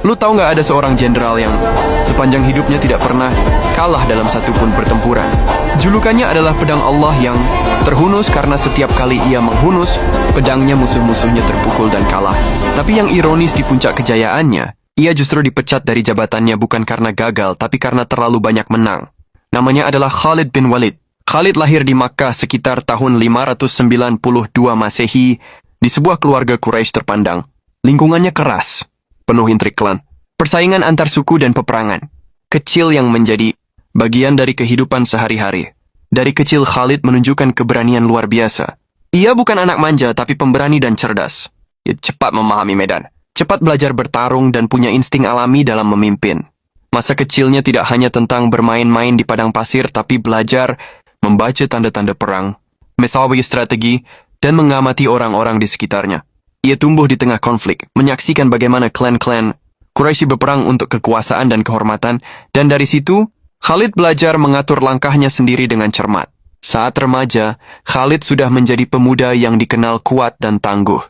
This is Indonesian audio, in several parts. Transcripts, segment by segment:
Lu tahu nggak ada seorang jenderal yang sepanjang hidupnya tidak pernah kalah dalam satupun pertempuran. Julukannya adalah pedang Allah yang terhunus karena setiap kali ia menghunus, pedangnya musuh-musuhnya terpukul dan kalah. Tapi yang ironis di puncak kejayaannya, ia justru dipecat dari jabatannya bukan karena gagal, tapi karena terlalu banyak menang. Namanya adalah Khalid bin Walid. Khalid lahir di Makkah sekitar tahun 592 Masehi di sebuah keluarga Quraisy terpandang. Lingkungannya keras, penuh intrik klan, persaingan antar suku dan peperangan. Kecil yang menjadi bagian dari kehidupan sehari-hari. Dari kecil Khalid menunjukkan keberanian luar biasa. Ia bukan anak manja tapi pemberani dan cerdas. Ia cepat memahami medan, cepat belajar bertarung dan punya insting alami dalam memimpin. Masa kecilnya tidak hanya tentang bermain-main di padang pasir tapi belajar membaca tanda-tanda perang, mengetahui strategi, dan mengamati orang-orang di sekitarnya. Ia tumbuh di tengah konflik, menyaksikan bagaimana klan-klan Quraisy berperang untuk kekuasaan dan kehormatan, dan dari situ, Khalid belajar mengatur langkahnya sendiri dengan cermat. Saat remaja, Khalid sudah menjadi pemuda yang dikenal kuat dan tangguh.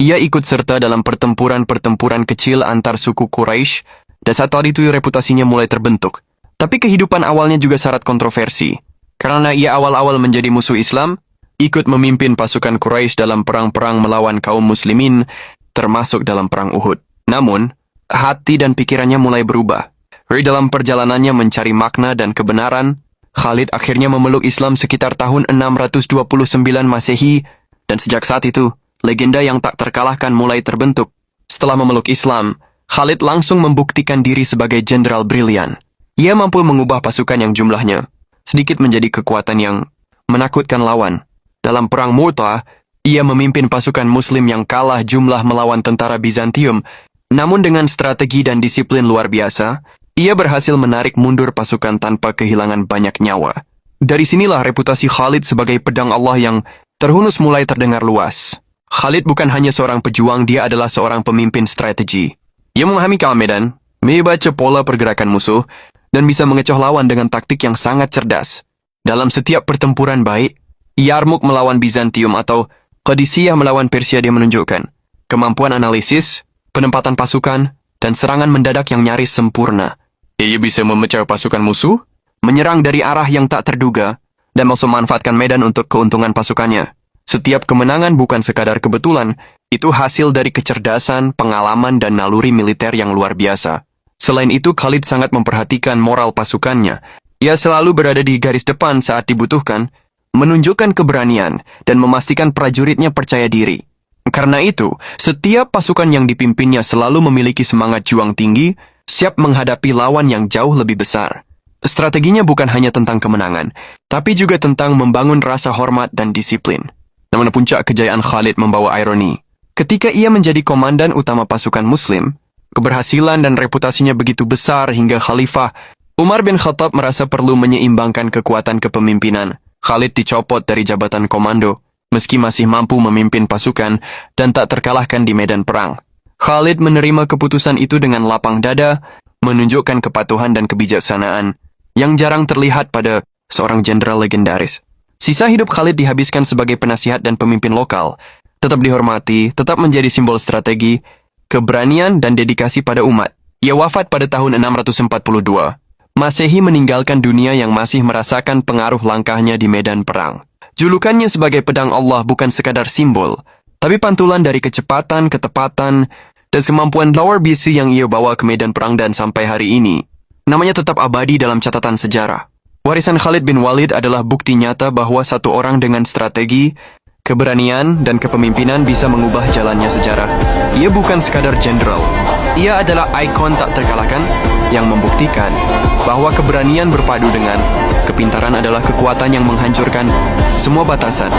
Ia ikut serta dalam pertempuran-pertempuran kecil antar suku Quraisy, dan saat itu reputasinya mulai terbentuk. Tapi kehidupan awalnya juga syarat kontroversi, karena ia awal-awal menjadi musuh Islam, ikut memimpin pasukan Quraisy dalam perang-perang melawan kaum muslimin, termasuk dalam perang Uhud. Namun, hati dan pikirannya mulai berubah. Dari dalam perjalanannya mencari makna dan kebenaran, Khalid akhirnya memeluk Islam sekitar tahun 629 Masehi, dan sejak saat itu, legenda yang tak terkalahkan mulai terbentuk. Setelah memeluk Islam, Khalid langsung membuktikan diri sebagai jenderal brilian. Ia mampu mengubah pasukan yang jumlahnya sedikit menjadi kekuatan yang menakutkan lawan. Dalam perang Mu'tah, ia memimpin pasukan muslim yang kalah jumlah melawan tentara Bizantium. Namun dengan strategi dan disiplin luar biasa, ia berhasil menarik mundur pasukan tanpa kehilangan banyak nyawa. Dari sinilah reputasi Khalid sebagai pedang Allah yang terhunus mulai terdengar luas. Khalid bukan hanya seorang pejuang, dia adalah seorang pemimpin strategi. Ia memahami keadaan medan, membaca pola pergerakan musuh, dan bisa mengecoh lawan dengan taktik yang sangat cerdas. Dalam setiap pertempuran baik, Yarmuk melawan Bizantium atau Qadisiyah melawan Persia, dia menunjukkan kemampuan analisis, penempatan pasukan, dan serangan mendadak yang nyaris sempurna. Ia bisa memecah pasukan musuh, menyerang dari arah yang tak terduga, dan memanfaatkan medan untuk keuntungan pasukannya. Setiap kemenangan bukan sekadar kebetulan, itu hasil dari kecerdasan, pengalaman, dan naluri militer yang luar biasa. Selain itu, Khalid sangat memperhatikan moral pasukannya. Ia selalu berada di garis depan saat dibutuhkan, menunjukkan keberanian, dan memastikan prajuritnya percaya diri. Karena itu, setiap pasukan yang dipimpinnya selalu memiliki semangat juang tinggi, siap menghadapi lawan yang jauh lebih besar. Strateginya bukan hanya tentang kemenangan, tapi juga tentang membangun rasa hormat dan disiplin. Namun puncak kejayaan Khalid membawa ironi. Ketika ia menjadi komandan utama pasukan muslim, keberhasilan dan reputasinya begitu besar hingga Khalifah Umar bin Khattab merasa perlu menyeimbangkan kekuatan kepemimpinan. Khalid dicopot dari jabatan komando, meski masih mampu memimpin pasukan dan tak terkalahkan di medan perang. Khalid menerima keputusan itu dengan lapang dada, menunjukkan kepatuhan dan kebijaksanaan yang jarang terlihat pada seorang jenderal legendaris. Sisa hidup Khalid dihabiskan sebagai penasihat dan pemimpin lokal, tetap dihormati, tetap menjadi simbol strategi, keberanian dan dedikasi pada umat. Ia wafat pada tahun 642. Masehi meninggalkan dunia yang masih merasakan pengaruh langkahnya di medan perang. Julukannya sebagai pedang Allah bukan sekadar simbol, tapi pantulan dari kecepatan, ketepatan, dan kemampuan luar biasa yang ia bawa ke medan perang dan sampai hari ini. Namanya tetap abadi dalam catatan sejarah. Warisan Khalid bin Walid adalah bukti nyata bahwa satu orang dengan strategi, keberanian, dan kepemimpinan bisa mengubah jalannya sejarah. Ia bukan sekadar jenderal. Ia adalah ikon tak terkalahkan yang membuktikan bahwa keberanian berpadu dengan kepintaran adalah kekuatan yang menghancurkan semua batasan.